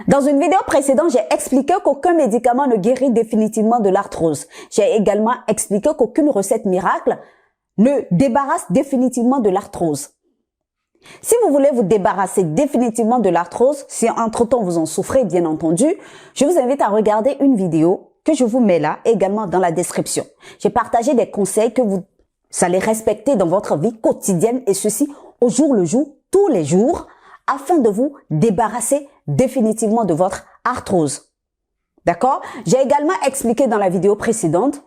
Dans une vidéo précédente, j'ai expliqué qu'aucun médicament ne guérit définitivement de l'arthrose. J'ai également expliqué qu'aucune recette miracle ne débarrasse définitivement de l'arthrose. Si vous voulez vous débarrasser définitivement de l'arthrose, si entre-temps vous en souffrez, bien entendu, je vous invite à regarder une vidéo que je vous mets là, également dans la description. J'ai partagé des conseils que vous allez respecter dans votre vie quotidienne et ceci au jour le jour, tous les jours, afin de vous débarrasser définitivement de votre arthrose. D'accord? J'ai également expliqué dans la vidéo précédente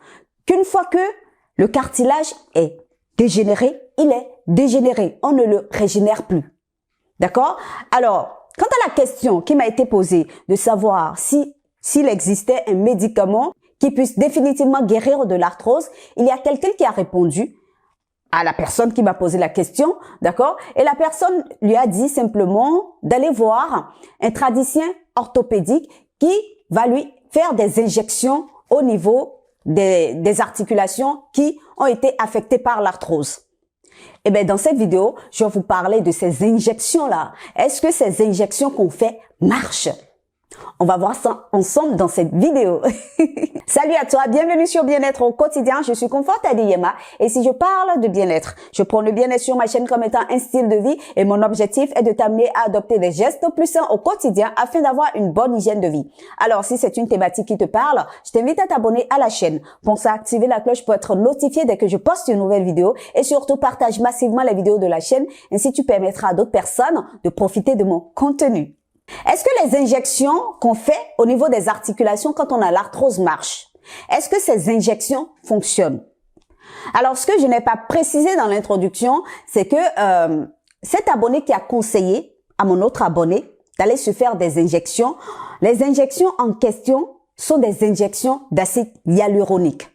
qu'une fois que le cartilage est dégénéré, il est dégénéré. On ne le régénère plus. D'accord? Alors, quant à la question qui m'a été posée de savoir s'il existait un médicament qui puisse définitivement guérir de l'arthrose, il y a quelqu'un qui a répondu à la personne qui m'a posé la question, d'accord? Et la personne lui a dit simplement d'aller voir un praticien orthopédique qui va lui faire des injections au niveau des articulations qui ont été affectées par l'arthrose. Et bien, dans cette vidéo, je vais vous parler de ces injections-là. Est-ce que ces injections qu'on fait marchent? On va voir ça ensemble dans cette vidéo. Salut à toi, bienvenue sur Bien-être au quotidien. Je suis Comfort Adiyema et si je parle de bien-être, je prends le bien-être sur ma chaîne comme étant un style de vie et mon objectif est de t'amener à adopter des gestes plus sains au quotidien afin d'avoir une bonne hygiène de vie. Alors, si c'est une thématique qui te parle, je t'invite à t'abonner à la chaîne. Pense à activer la cloche pour être notifié dès que je poste une nouvelle vidéo et surtout partage massivement les vidéos de la chaîne. Ainsi, tu permettras à d'autres personnes de profiter de mon contenu. Est-ce que les injections qu'on fait au niveau des articulations quand on a l'arthrose marchent? Est-ce que ces injections fonctionnent? Alors, ce que je n'ai pas précisé dans l'introduction, c'est que cet abonné qui a conseillé à mon autre abonné d'aller se faire des injections, les injections en question sont des injections d'acide hyaluronique.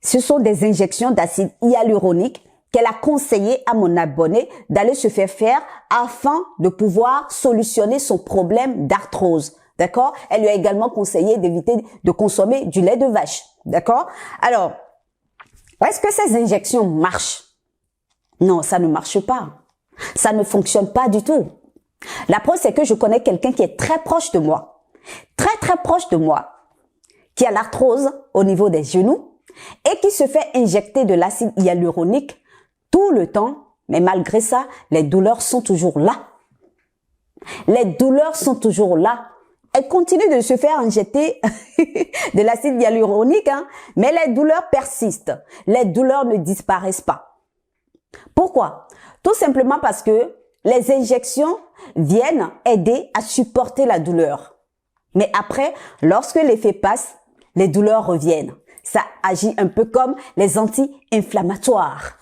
Ce sont des injections d'acide hyaluronique qu'elle a conseillé à mon abonné d'aller se faire afin de pouvoir solutionner son problème d'arthrose. D'accord? Elle lui a également conseillé d'éviter de consommer du lait de vache. D'accord? Alors, est-ce que ces injections marchent? Non, ça ne marche pas. Ça ne fonctionne pas du tout. La preuve, c'est que je connais quelqu'un qui est très proche de moi. Très proche de moi. Qui a l'arthrose au niveau des genoux et qui se fait injecter de l'acide hyaluronique tout le temps, mais malgré ça, les douleurs sont toujours là. Les douleurs sont toujours là. Elle continue de se faire injecter de l'acide hyaluronique, mais les douleurs persistent. Les douleurs ne disparaissent pas. Pourquoi? Tout simplement parce que les injections viennent aider à supporter la douleur. Mais après, lorsque l'effet passe, les douleurs reviennent. Ça agit un peu comme les anti-inflammatoires.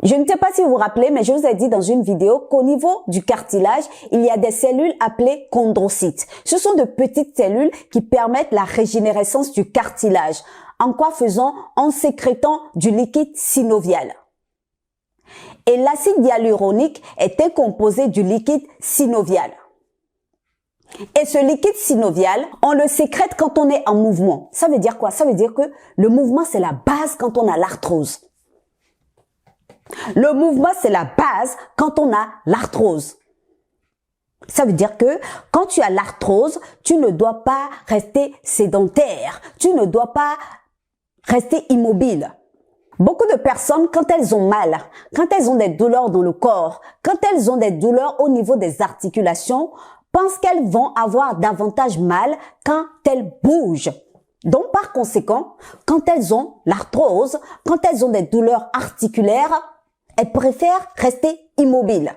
Je ne sais pas si vous vous rappelez, mais je vous ai dit dans une vidéo qu'au niveau du cartilage, il y a des cellules appelées chondrocytes. Ce sont de petites cellules qui permettent la régénérescence du cartilage. En quoi faisant? En sécrétant du liquide synovial. Et l'acide hyaluronique est composé du liquide synovial. Et ce liquide synovial, on le sécrète quand on est en mouvement. Ça veut dire quoi? Ça veut dire que le mouvement, c'est la base quand on a l'arthrose. Le mouvement, c'est la base quand on a l'arthrose. Ça veut dire que quand tu as l'arthrose, tu ne dois pas rester sédentaire. Tu ne dois pas rester immobile. Beaucoup de personnes, quand elles ont mal, quand elles ont des douleurs dans le corps, quand elles ont des douleurs au niveau des articulations, pensent qu'elles vont avoir davantage mal quand elles bougent. Donc, par conséquent, quand elles ont l'arthrose, quand elles ont des douleurs articulaires, elles préfèrent rester immobiles.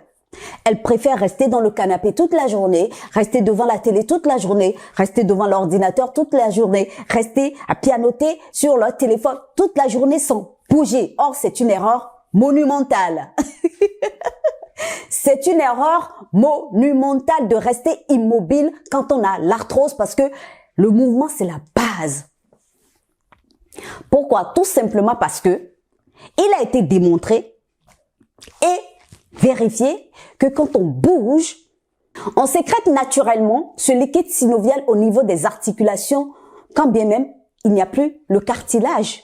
Elles préfèrent rester dans le canapé toute la journée, rester devant la télé toute la journée, rester devant l'ordinateur toute la journée, rester à pianoter sur leur téléphone toute la journée sans bouger. Or, c'est une erreur monumentale. C'est une erreur monumentale de rester immobile quand on a l'arthrose parce que le mouvement, c'est la base. Pourquoi? Tout simplement parce que il a été démontré et vérifié que quand on bouge, on sécrète naturellement ce liquide synovial au niveau des articulations, quand bien même il n'y a plus le cartilage.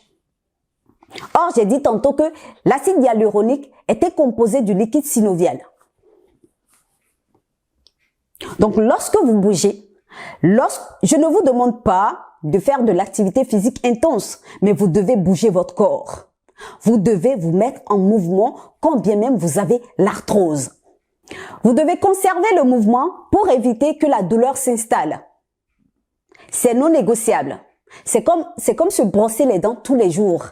Or, j'ai dit tantôt que l'acide hyaluronique était composé du liquide synovial. Donc, lorsque vous bougez, Je ne vous demande pas de faire de l'activité physique intense, mais vous devez bouger votre corps. Vous devez vous mettre en mouvement quand bien même vous avez l'arthrose. Vous devez conserver le mouvement pour éviter que la douleur s'installe. C'est non négociable. C'est comme se brosser les dents tous les jours.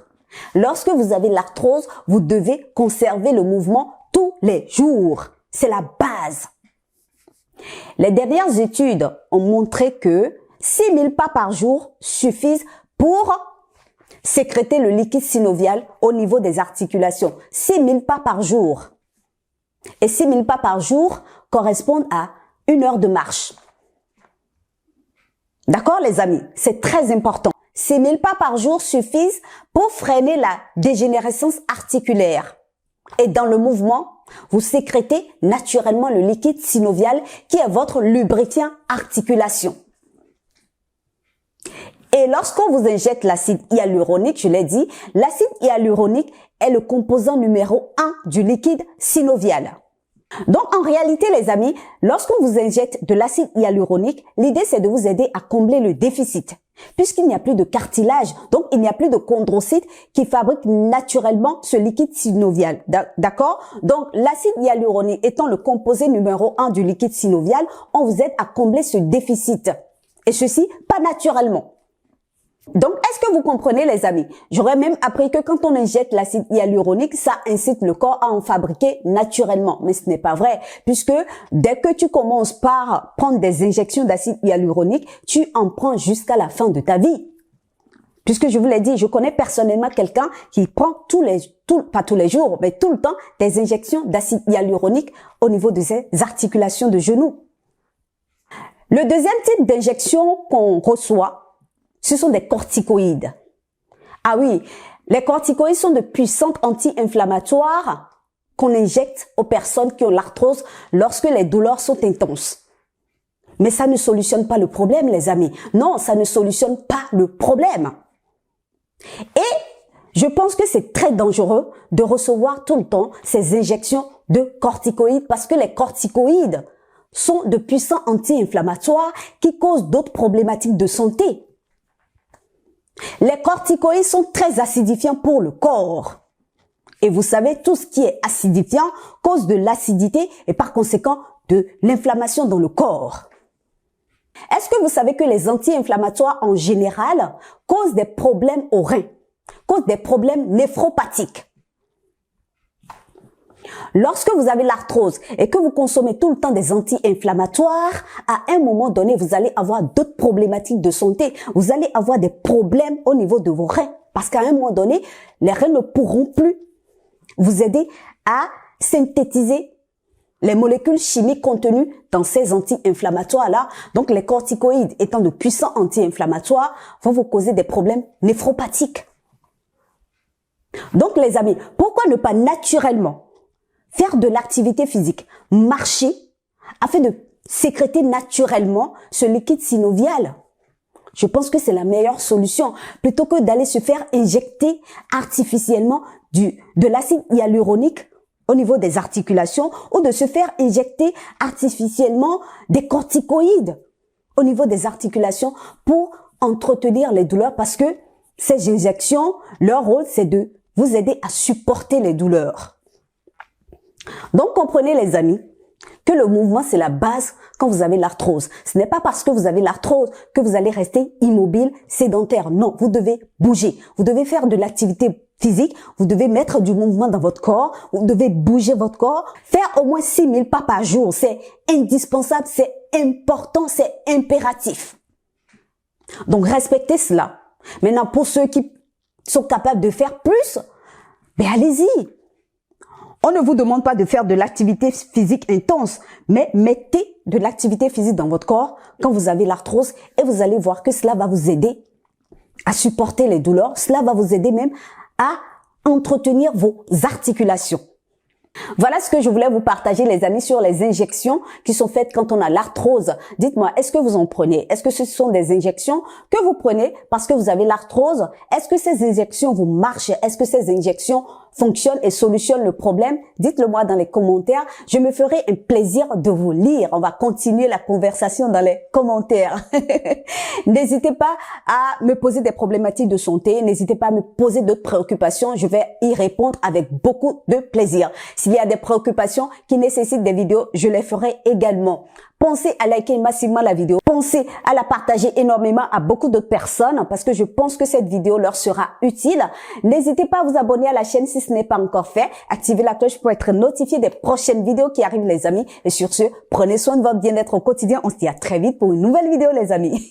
Lorsque vous avez l'arthrose, vous devez conserver le mouvement tous les jours. C'est la base. Les dernières études ont montré que 6000 pas par jour suffisent pour sécréter le liquide synovial au niveau des articulations. 6000 pas par jour. Et 6000 pas par jour correspondent à 1 heure de marche. D'accord les amis? C'est très important. 6000 pas par jour suffisent pour freiner la dégénérescence articulaire. Et dans le mouvement, vous sécrétez naturellement le liquide synovial qui est votre lubrifiant articulation. Et lorsqu'on vous injecte l'acide hyaluronique, je l'ai dit, l'acide hyaluronique est le composant numéro 1 du liquide synovial. Donc en réalité les amis, lorsqu'on vous injecte de l'acide hyaluronique, l'idée c'est de vous aider à combler le déficit. Puisqu'il n'y a plus de cartilage, donc il n'y a plus de chondrocytes qui fabriquent naturellement ce liquide synovial. D'accord? Donc l'acide hyaluronique étant le composé numéro 1 du liquide synovial, on vous aide à combler ce déficit. Et ceci, pas naturellement. Donc, est-ce que vous comprenez les amis? J'aurais même appris que quand on injecte l'acide hyaluronique, ça incite le corps à en fabriquer naturellement. Mais ce n'est pas vrai, puisque dès que tu commences par prendre des injections d'acide hyaluronique, tu en prends jusqu'à la fin de ta vie. Puisque je vous l'ai dit, je connais personnellement quelqu'un qui prend pas tous les jours, mais tout le temps, des injections d'acide hyaluronique au niveau de ses articulations de genoux. Le deuxième type d'injection qu'on reçoit, ce sont des corticoïdes. Ah oui, les corticoïdes sont de puissantes anti-inflammatoires qu'on injecte aux personnes qui ont l'arthrose lorsque les douleurs sont intenses. Mais ça ne solutionne pas le problème, les amis. Non, ça ne solutionne pas le problème. Et je pense que c'est très dangereux de recevoir tout le temps ces injections de corticoïdes parce que les corticoïdes sont de puissants anti-inflammatoires qui causent d'autres problématiques de santé. Les corticoïdes sont très acidifiants pour le corps. Et vous savez, tout ce qui est acidifiant cause de l'acidité et par conséquent de l'inflammation dans le corps. Est-ce que vous savez que les anti-inflammatoires en général causent des problèmes aux reins, causent des problèmes néphropathiques? Lorsque vous avez l'arthrose et que vous consommez tout le temps des anti-inflammatoires, à un moment donné, vous allez avoir d'autres problématiques de santé. Vous allez avoir des problèmes au niveau de vos reins. Parce qu'à un moment donné, les reins ne pourront plus vous aider à synthétiser les molécules chimiques contenues dans ces anti-inflammatoires-là. Donc, les corticoïdes étant de puissants anti-inflammatoires vont vous causer des problèmes néphropathiques. Donc, les amis, pourquoi ne pas naturellement faire de l'activité physique, marcher, afin de sécréter naturellement ce liquide synovial? Je pense que c'est la meilleure solution, plutôt que d'aller se faire injecter artificiellement de l'acide hyaluronique au niveau des articulations ou de se faire injecter artificiellement des corticoïdes au niveau des articulations pour entretenir les douleurs parce que ces injections, leur rôle, c'est de vous aider à supporter les douleurs. Donc, comprenez les amis, que le mouvement, c'est la base quand vous avez l'arthrose. Ce n'est pas parce que vous avez l'arthrose que vous allez rester immobile, sédentaire. Non, vous devez bouger. Vous devez faire de l'activité physique. Vous devez mettre du mouvement dans votre corps. Vous devez bouger votre corps. Faire au moins 6000 pas par jour. C'est indispensable, c'est important, c'est impératif. Donc, respectez cela. Maintenant, pour ceux qui sont capables de faire plus, ben allez-y. On ne vous demande pas de faire de l'activité physique intense, mais mettez de l'activité physique dans votre corps quand vous avez l'arthrose et vous allez voir que cela va vous aider à supporter les douleurs. Cela va vous aider même à entretenir vos articulations. Voilà ce que je voulais vous partager les amis sur les injections qui sont faites quand on a l'arthrose. Dites-moi, est-ce que vous en prenez? Est-ce que ce sont des injections que vous prenez parce que vous avez l'arthrose? Est-ce que ces injections vous marchent? Est-ce que ces injections fonctionne et solutionne le problème? Dites-le moi dans les commentaires. Je me ferai un plaisir de vous lire. On va continuer la conversation dans les commentaires. N'hésitez pas à me poser des problématiques de santé. N'hésitez pas à me poser d'autres préoccupations. Je vais y répondre avec beaucoup de plaisir. S'il y a des préoccupations qui nécessitent des vidéos, je les ferai également. Pensez à liker massivement la vidéo. Pensez à la partager énormément à beaucoup d'autres personnes parce que je pense que cette vidéo leur sera utile. N'hésitez pas à vous abonner à la chaîne si ce n'est pas encore fait. Activez la cloche pour être notifié des prochaines vidéos qui arrivent les amis. Et sur ce, prenez soin de votre bien-être au quotidien. On se dit à très vite pour une nouvelle vidéo les amis.